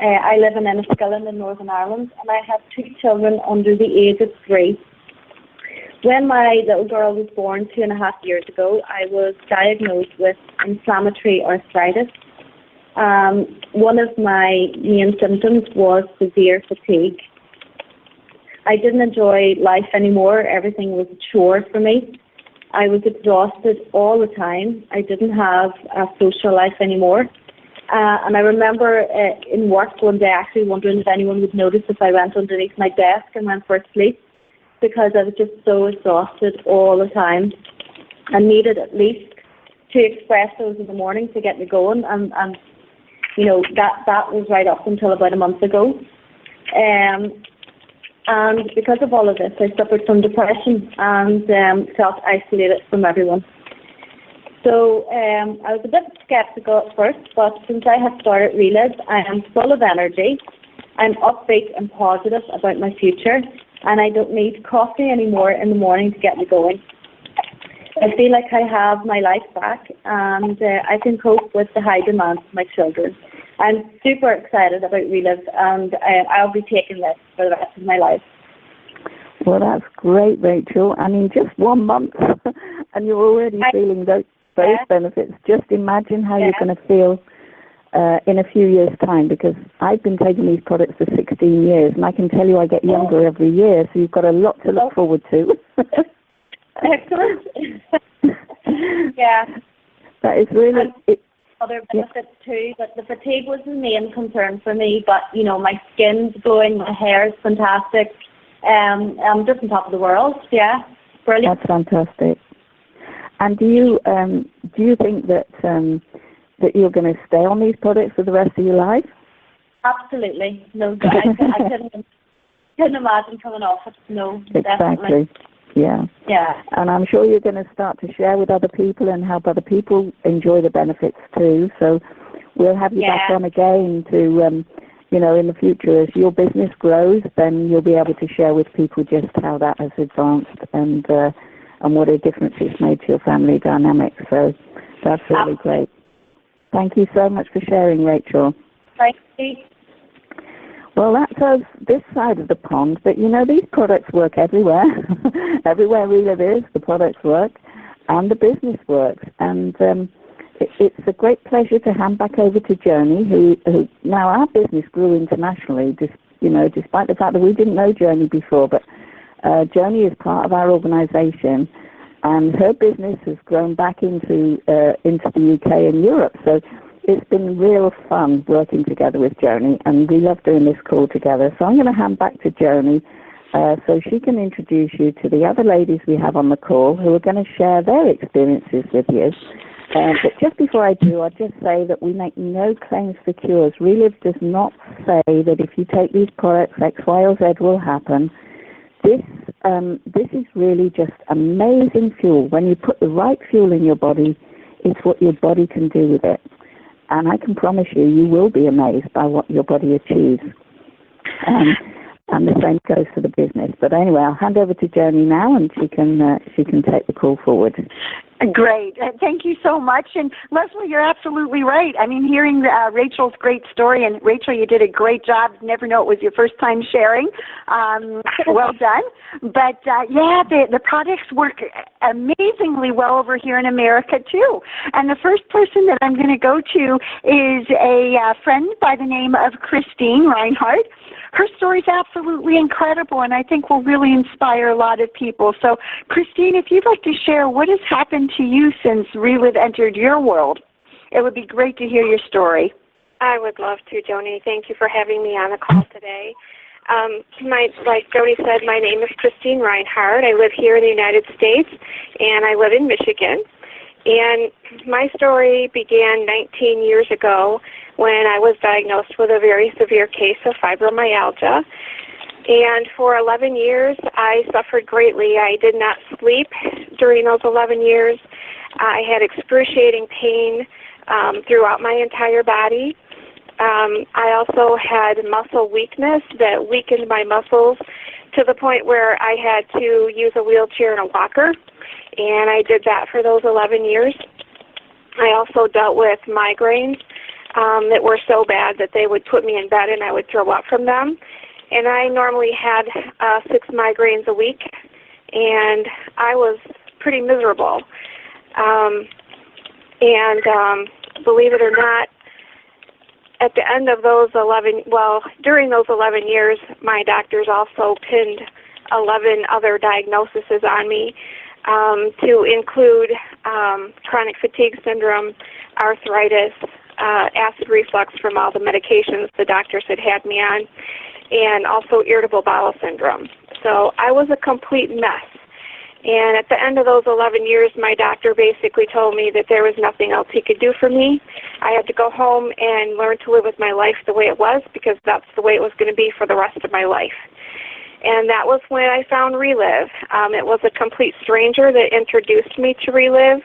I live in Enniskillen in Northern Ireland, and I have 2 children under the age of 3. When my little girl was born 2.5 years ago, I was diagnosed with inflammatory arthritis. One of my main symptoms was severe fatigue. I didn't enjoy life anymore. Everything was a chore for me. I was exhausted all the time. I didn't have a social life anymore. And I remember in work one day actually wondering if anyone would notice if I went underneath my desk and went for a sleep, because I was just so exhausted all the time and needed at least 2 espressos in the morning to get me going. And you know, that was right up until about a month ago. And because of all of this, I suffered from depression and felt isolated from everyone. So I was a bit skeptical at first, but since I have started Relive, I am full of energy. I'm upbeat and positive about my future, and I don't need coffee anymore in the morning to get me going. I feel like I have my life back, and I can cope with the high demands of my children. I'm super excited about Relive, and I'll be taking this for the rest of my life. Well, that's great, Rachel. I mean, just 1 month, and you're already feeling those benefits. Just imagine how you're going to feel in a few years' time, because I've been taking these products for 16 years, and I can tell you I get younger every year, so you've got a lot to look forward to. Excellent. Yeah. That is really... Other benefits too, but the fatigue was the main concern for me, but, you know, my skin's glowing, my hair is fantastic. I'm just on top of the world. Yeah. Brilliant. That's fantastic. And do you think that that you're going to stay on these products for the rest of your life? Absolutely. No, I couldn't imagine coming off it. No, exactly. Definitely. Yeah. Yeah. And I'm sure you're going to start to share with other people and help other people enjoy the benefits too. So we'll have you back on again to, you know, in the future as your business grows, then you'll be able to share with people just how that has advanced and what a difference it's made to your family dynamics. So that's really great. Thank you so much for sharing, Rachel. Thank you. Well, that's us this side of the pond, but you know, these products work everywhere. Everywhere Relive is, the products work, and the business works. And it's a great pleasure to hand back over to Journey, who now our business grew internationally, despite the fact that we didn't know Journey before, but Journey is part of our organization, and her business has grown back into the UK and Europe. So it's been real fun working together with Joni, and we love doing this call together. So I'm going to hand back to Joni so she can introduce you to the other ladies we have on the call who are going to share their experiences with you. But just before I do, I'll just say that we make no claims for cures. Relive does not say that if you take these products, X, Y, or Z will happen. This is really just amazing fuel. When you put the right fuel in your body, it's what your body can do with it. And I can promise you, you will be amazed by what your body achieves. And the same goes for the business. But anyway, I'll hand over to Joni now, and she can take the call forward. Great. Thank you so much. And Leslie, you're absolutely right. I mean, hearing Rachel's great story, and Rachel, you did a great job. Never know it was your first time sharing. Well done. But the products work amazingly well over here in America too. And the first person that I'm going to go to is a friend by the name of Christine Reinhardt. Her story is absolutely incredible, and I think will really inspire a lot of people. So, Christine, if you'd like to share what has happened to you since Relive entered your world, it would be great to hear your story. I would love to, Joni. Thank you for having me on the call today. Like Joni said, my name is Christine Reinhardt. I live here in the United States, and I live in Michigan. And my story began 19 years ago when I was diagnosed with a very severe case of fibromyalgia. And for 11 years, I suffered greatly. I did not sleep during those 11 years. I had excruciating pain throughout my entire body. I also had muscle weakness that weakened my muscles to the point where I had to use a wheelchair and a walker. And I did that for those 11 years. I also dealt with migraines that were so bad that they would put me in bed and I would throw up from them. And I normally had 6 migraines a week, and I was pretty miserable. Believe it or not, at the end of those during those 11 years, my doctors also pinned 11 other diagnoses on me, to include chronic fatigue syndrome, arthritis, acid reflux from all the medications the doctors had me on, and also irritable bowel syndrome. So I was a complete mess. And at the end of those 11 years, my doctor basically told me that there was nothing else he could do for me. I had to go home and learn to live with my life the way it was, because that's the way it was going to be for the rest of my life. And that was when I found Relive. It was a complete stranger that introduced me to Relive,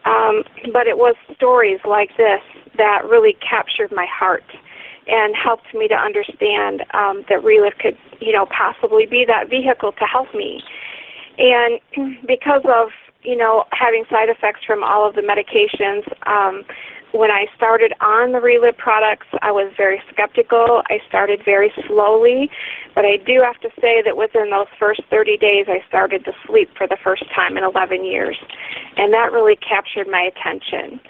but it was stories like this that really captured my heart and helped me to understand that Relive could, possibly be that vehicle to help me. And because of, having side effects from all of the medications, when I started on the Relive products, I was very skeptical. I started very slowly, but I do have to say that within those first 30 days, I started to sleep for the first time in 11 years, and that really captured my attention.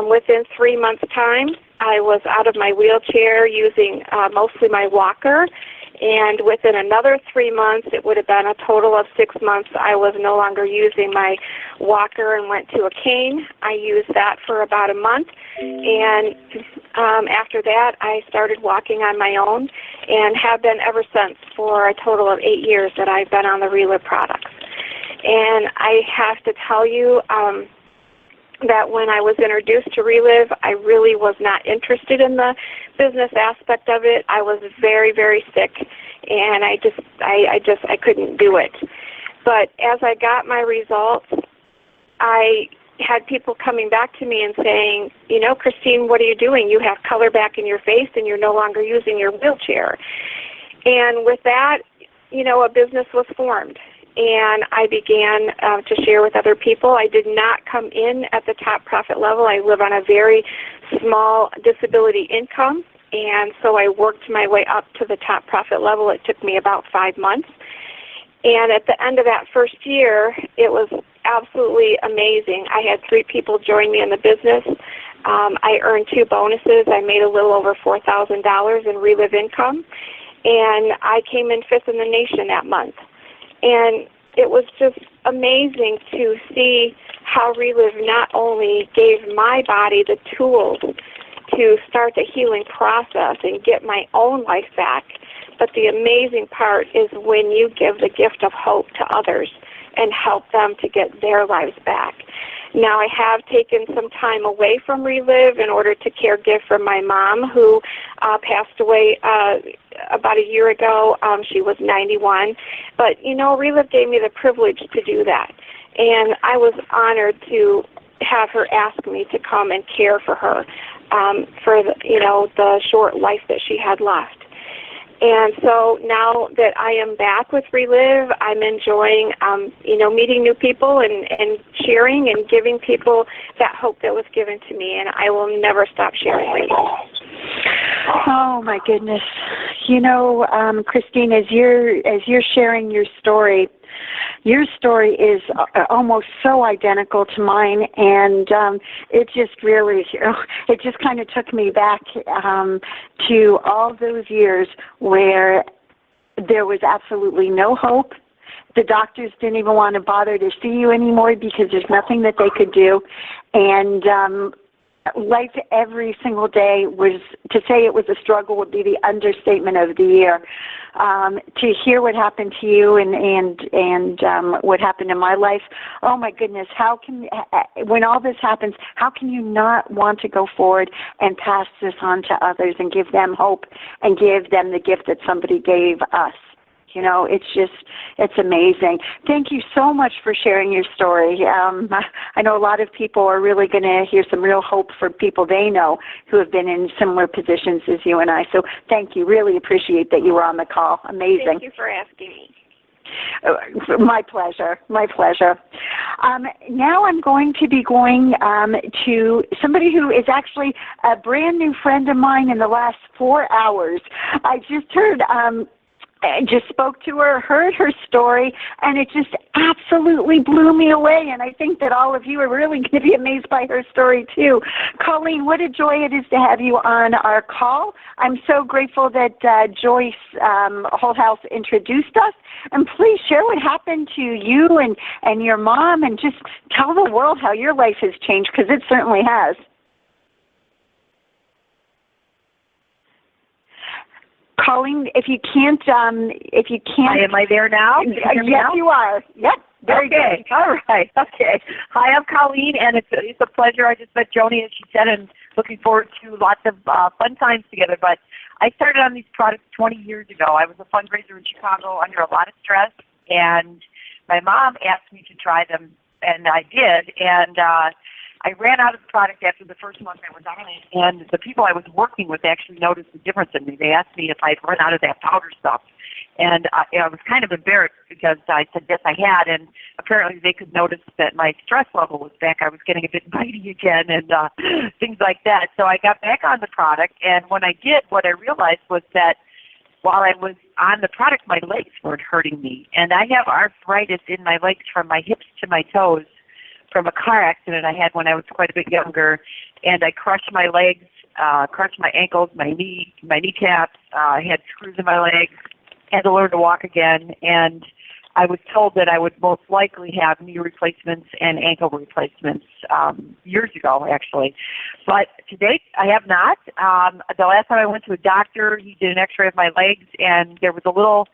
Within 3 months' time, I was out of my wheelchair using mostly my walker, and within another 3 months, it would have been a total of 6 months, I was no longer using my walker and went to a cane. I used that for about a month, and after that, I started walking on my own and have been ever since for a total of 8 years that I've been on the Relive products. And I have to tell you, that when I was introduced to Relive, I really was not interested in the business aspect of it. I was very, very sick, and I couldn't do it. But as I got my results, I had people coming back to me and saying, Christine, what are you doing? You have color back in your face, and you're no longer using your wheelchair. And with that, a business was formed. And I began to share with other people. I did not come in at the top profit level. I live on a very small disability income, and so I worked my way up to the top profit level. It took me about 5 months. And at the end of that first year, it was absolutely amazing. I had 3 people join me in the business. I earned 2 bonuses. I made a little over $4,000 in Relive income, and I came in 5th in the nation that month. And it was just amazing to see how Relive not only gave my body the tools to start the healing process and get my own life back, but the amazing part is when you give the gift of hope to others and help them to get their lives back. Now, I have taken some time away from Relive in order to caregive for my mom, who passed away about a year ago. She was 91. But, Relive gave me the privilege to do that. And I was honored to have her ask me to come and care for her for, the short life that she had left. And so now that I am back with Relive, I'm enjoying, meeting new people and sharing and giving people that hope that was given to me. And I will never stop sharing Relive. Oh my goodness! Christine, as you're sharing your story is almost so identical to mine, and it just really, it just kind of took me back to all those years where there was absolutely no hope. The doctors didn't even want to bother to see you anymore because there's nothing that they could do, and life every single day was, to say it was a struggle would be the understatement of the year. To hear what happened to you and what happened in my life, oh my goodness, when all this happens, how can you not want to go forward and pass this on to others and give them hope and give them the gift that somebody gave us? It's amazing. Thank you so much for sharing your story. I know a lot of people are really going to hear some real hope for people they know who have been in similar positions as you and I. So thank you. Really appreciate that you were on the call. Amazing. Thank you for asking me. My pleasure. My pleasure. Now I'm going to be going to somebody who is actually a brand new friend of mine in the last 4 hours. I just heard I just spoke to her, heard her story, and it just absolutely blew me away. And I think that all of you are really going to be amazed by her story, too. Colleen, what a joy it is to have you on our call. I'm so grateful that Joyce Holthouse introduced us. And please share what happened to you and your mom, and just tell the world how your life has changed, because it certainly has. Colleen, if you can't, am I there now? Yes, you are. Yep. Very good. All right. Okay. Hi, I'm Colleen, and it's a pleasure. I just met Joni, as she said, and looking forward to lots of fun times together. But I started on these products 20 years ago. I was a fundraiser in Chicago under a lot of stress, and my mom asked me to try them, and I did. And I ran out of the product after the first month I was on it, and the people I was working with actually noticed the difference in me. They asked me if I'd run out of that powder stuff, and I was kind of embarrassed because I said yes, I had, and apparently they could notice that my stress level was back. I was getting a bit bitey again and things like that. So I got back on the product, and when I did, what I realized was that while I was on the product, my legs weren't hurting me, and I have arthritis in my legs from my hips to my toes, from a car accident I had when I was quite a bit younger, and I crushed my legs, crushed my ankles, my kneecaps, I had screws in my legs, had to learn to walk again, and I was told that I would most likely have knee replacements and ankle replacements years ago, actually. But to date, I have not. The last time I went to a doctor, he did an x-ray of my legs, and there was a little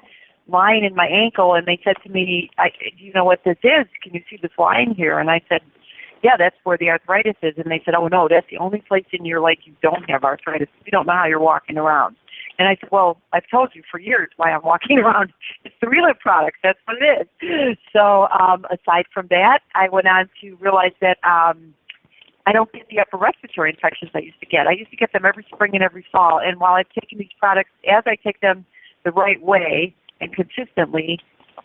line in my ankle, and they said to me, do you know what this is? Can you see this line here? And I said, yeah, that's where the arthritis is. And they said, oh, no, that's the only place in your leg you don't have arthritis. We don't know how you're walking around. And I said, well, I've told you for years why I'm walking around. It's the Relive products. That's what it is. So aside from that, I went on to realize that I don't get the upper respiratory infections I used to get. I used to get them every spring and every fall. And while I've taken these products, as I take them the right way and consistently,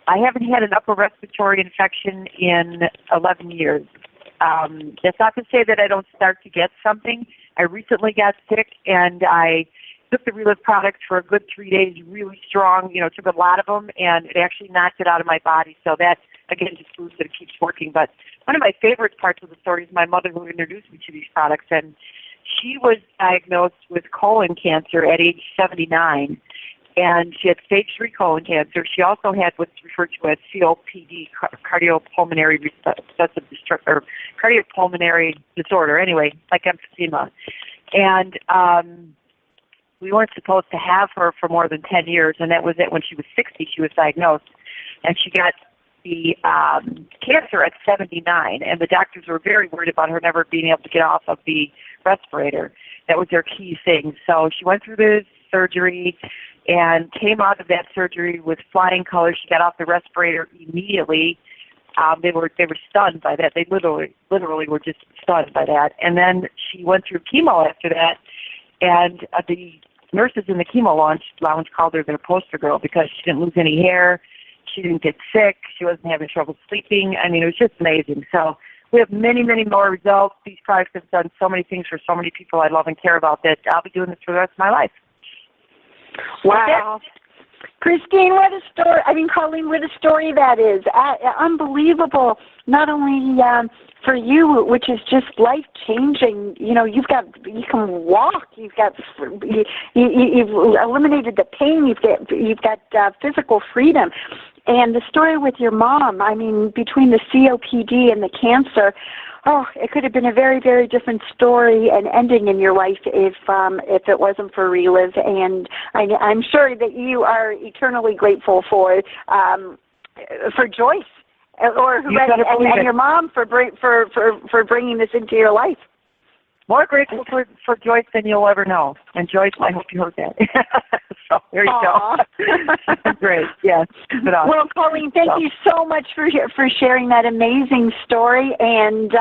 I haven't had an upper respiratory infection in 11 years. That's not to say that I don't start to get something. I recently got sick, and I took the Relive products for a good 3 days, really strong, took a lot of them, and it actually knocked it out of my body. So that, again, just proves that it keeps working. But one of my favorite parts of the story is my mother, who introduced me to these products, and she was diagnosed with colon cancer at age 79. And she had stage 3 colon cancer. She also had what's referred to as COPD, cardiopulmonary cardiopulmonary disorder. Anyway, like emphysema. And we weren't supposed to have her for more than 10 years, and that was it. When she was 60, she was diagnosed, and she got the cancer at 79. And the doctors were very worried about her never being able to get off of the respirator. That was their key thing. So she went through the surgery and came out of that surgery with flying colors. She got off the respirator immediately. They were stunned by that. They literally were just stunned by that. And then she went through chemo after that, and the nurses in the chemo lounge called her their poster girl because she didn't lose any hair. She didn't get sick. She wasn't having trouble sleeping. I mean, it was just amazing. So we have many, many more results. These products have done so many things for so many people I love and care about that I'll be doing this for the rest of my life. Wow. Christine, what a story. Colleen, what a story that is. Unbelievable. Not only for you, which is just life-changing. You can walk. You've eliminated the pain. You've got physical freedom. And the story with your mom, between the COPD and the cancer, it could have been a very, very different story and ending in your life if it wasn't for Relive. And I'm sure that you are eternally grateful for Joyce and your mom for bringing this into your life. More grateful for Joyce than you'll ever know. And Joyce, I hope you heard that. So there you go. Great, yes. Well, Colleen, thank you so much for sharing that amazing story. And,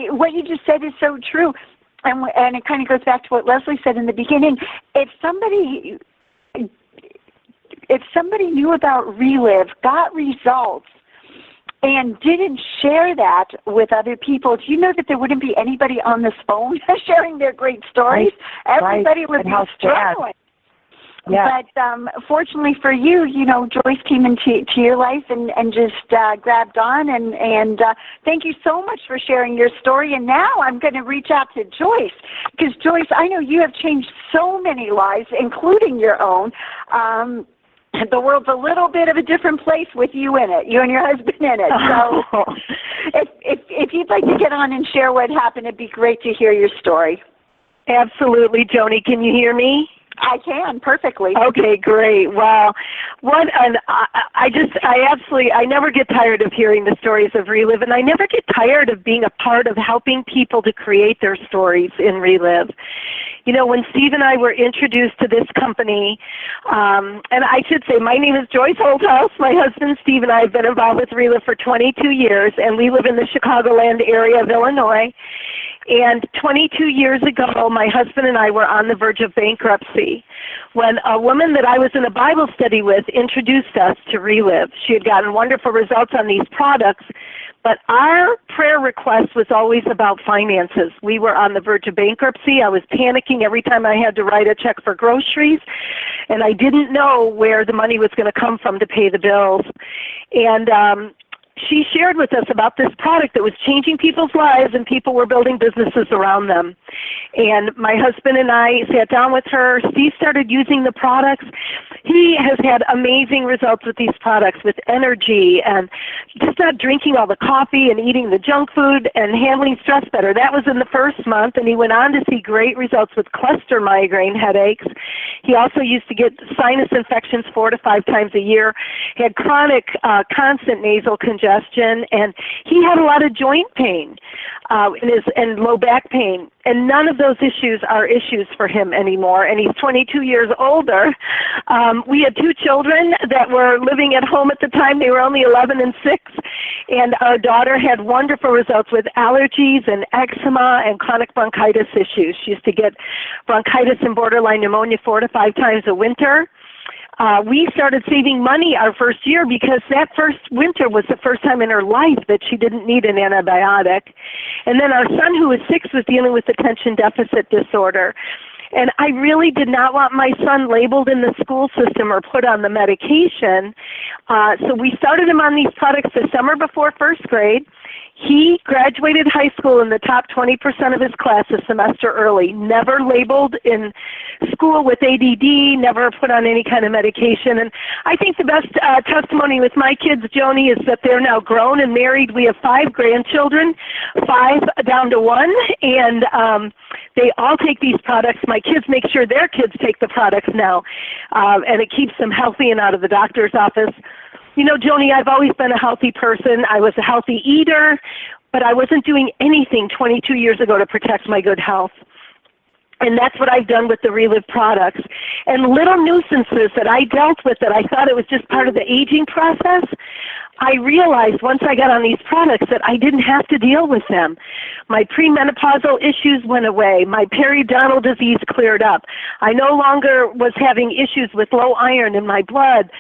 what you just said is so true. And it kind of goes back to what Leslie said in the beginning. If somebody knew about Relive, got results, and didn't share that with other people, do you know that there wouldn't be anybody on this phone sharing their great stories? Right. Everybody would be struggling. Yeah. But fortunately for you, Joyce came into your life and just grabbed on. And thank you so much for sharing your story. And now I'm going to reach out to Joyce, because Joyce, I know you have changed so many lives, including your own. The world's a little bit of a different place with you in it, you and your husband in it. So if you'd like to get on and share what happened, it'd be great to hear your story. Absolutely, Joni. Can you hear me? I can, perfectly. Okay, great. Wow. I never get tired of hearing the stories of Relive, and I never get tired of being a part of helping people to create their stories in Relive. When Steve and I were introduced to this company, and I should say my name is Joyce Holthouse. My husband Steve and I have been involved with Relive for 22 years, and we live in the Chicagoland area of Illinois. And 22 years ago, my husband and I were on the verge of bankruptcy when a woman that I was in a Bible study with introduced us to Relive. She had gotten wonderful results on these products, but our prayer request was always about finances. We were on the verge of bankruptcy. I was panicking every time I had to write a check for groceries, and I didn't know where the money was going to come from to pay the bills. And she shared with us about this product that was changing people's lives, and people were building businesses around them. And my husband and I sat down with her. Steve started using the products. He has had amazing results with these products, with energy and just not drinking all the coffee and eating the junk food and handling stress better. That was in the first month, and he went on to see great results with cluster migraine headaches. He also used to get sinus infections 4 to 5 times a year. He had chronic, constant nasal congestion, and he had a lot of joint pain and low back pain. And none of those issues are issues for him anymore, and he's 22 years older. We had 2 children that were living at home at the time. They were only 11 and 6, and our daughter had wonderful results with allergies and eczema and chronic bronchitis issues. She used to get bronchitis and borderline pneumonia 4 to 5 times a winter. We started saving money our first year because that first winter was the first time in her life that she didn't need an antibiotic. And then our son, who was 6, was dealing with attention deficit disorder. And I really did not want my son labeled in the school system or put on the medication. So we started him on these products the summer before first grade. He graduated high school in the top 20% of his class a semester early, never labeled in school with ADD, never put on any kind of medication. And I think the best testimony with my kids, Joni, is that they're now grown and married. We have 5 grandchildren, 5 down to 1, and they all take these products. My kids make sure their kids take the products now, and it keeps them healthy and out of the doctor's office. Joni, I've always been a healthy person. I was a healthy eater, but I wasn't doing anything 22 years ago to protect my good health. And that's what I've done with the Relive products. And little nuisances that I dealt with that I thought it was just part of the aging process, I realized once I got on these products that I didn't have to deal with them. My premenopausal issues went away. My periodontal disease cleared up. I no longer was having issues with low iron in my blood.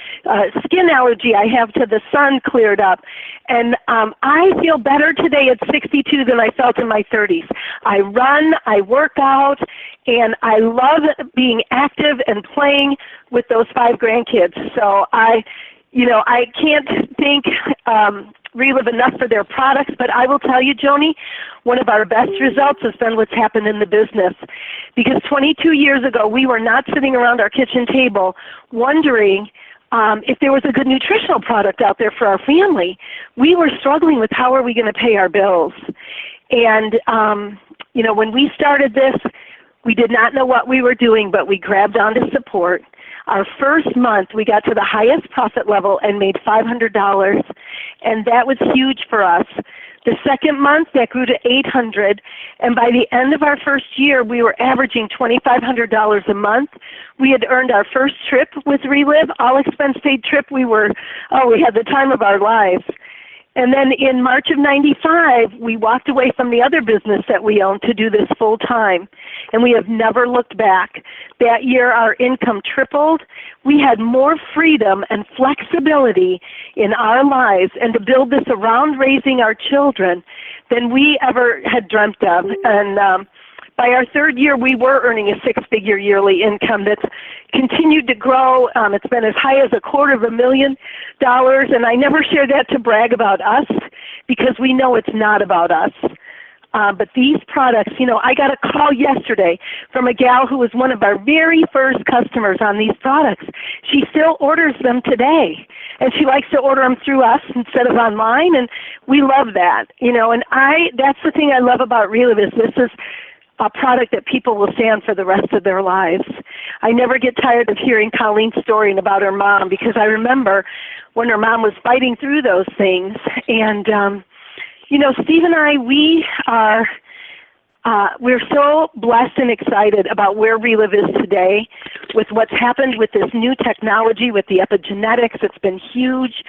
Skin allergy I have to the sun cleared up. And I feel better today at 62 than I felt in my 30s. I run, I work out, and I love being active and playing with those 5 grandkids. So I can't thank Relive enough for their products, but I will tell you, Joni, one of our best results has been what's happened in the business. Because 22 years ago, we were not sitting around our kitchen table wondering if there was a good nutritional product out there for our family. We were struggling with how are we going to pay our bills. And, when we started this, we did not know what we were doing, but we grabbed onto support. Our first month, we got to the highest profit level and made $500, and that was huge for us. The second month, that grew to $800, and by the end of our first year, we were averaging $2,500 a month. We had earned our first trip with Relive, all expense paid trip. We had the time of our lives. And then in March of '95, we walked away from the other business that we owned to do this full time. And we have never looked back. That year our income tripled. We had more freedom and flexibility in our lives and to build this around raising our children than we ever had dreamt of. And by our third year, we were earning a six-figure yearly income that's continued to grow. It's been as high as $250,000, and I never share that to brag about us because we know it's not about us. But these products, you know, I got a call yesterday from a gal who was one of our very first customers on these products. She still orders them today, and she likes to order them through us instead of online, and we love that. You know, and that's the thing I love about Relive is this is a product that people will stand for the rest of their lives. I never get tired of hearing Colleen's story about her mom because I remember when her mom was fighting through those things. And, you know, Steve and I, we're so blessed and excited about where Relive is today with what's happened with this new technology, with the epigenetics. It's been huge.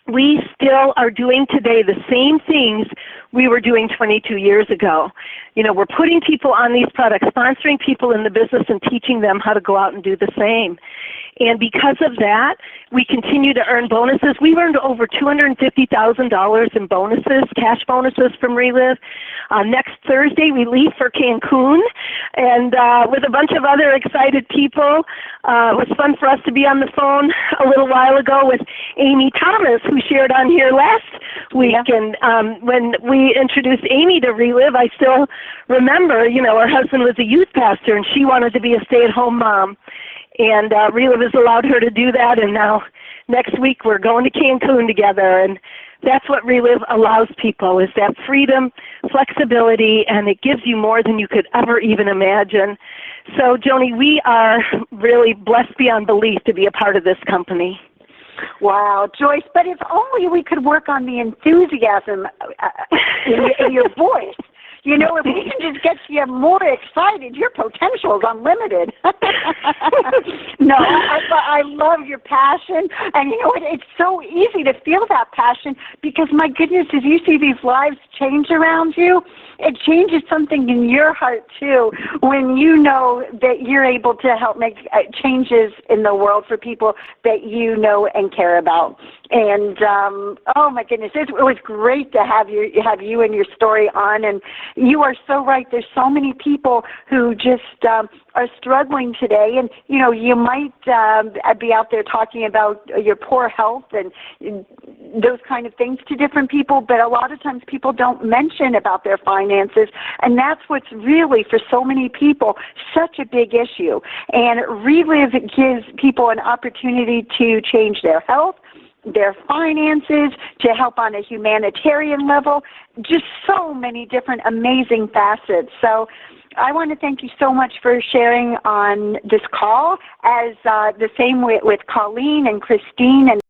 We still are doing today the same things we were doing 22 years ago. You know, we're putting people on these products, sponsoring people in the business and teaching them how to go out and do the same. And because of that, we continue to earn bonuses. We've earned over $250,000 in bonuses, cash bonuses from Relive. Next Thursday, we leave for Cancun, and with a bunch of other excited people. It was fun for us to be on the phone a little while ago with Amy Thomas, who shared on here last week. Yeah. And when we introduced Amy to Relive, I still remember, you know, her husband was a youth pastor, and she wanted to be a stay-at-home mom. And Relive has allowed her to do that, and now next week we're going to Cancun together. And that's what Relive allows people, is that freedom, flexibility, and it gives you more than you could ever even imagine. So, Joni, we are really blessed beyond belief to be a part of this company. Wow, Joyce, but if only we could work on the enthusiasm in your voice. You know, if we can just get you more excited, your potential is unlimited. No, I love your passion. And you know, it's so easy to feel that passion because, my goodness, as you see these lives change around you, it changes something in your heart, too, when you know that you're able to help make changes in the world for people that you know and care about. And, oh, my goodness, it was great to have you and your story on. And you are so right. There's so many people who just are struggling today. And, you know, you might be out there talking about your poor health and those kind of things to different people, but a lot of times people don't mention about their finances, and that's what's really, for so many people, such a big issue. And Relive gives people an opportunity to change their health, their finances, to help on a humanitarian level, just so many different amazing facets. So I want to thank you so much for sharing on this call, as the same with Colleen and Christine and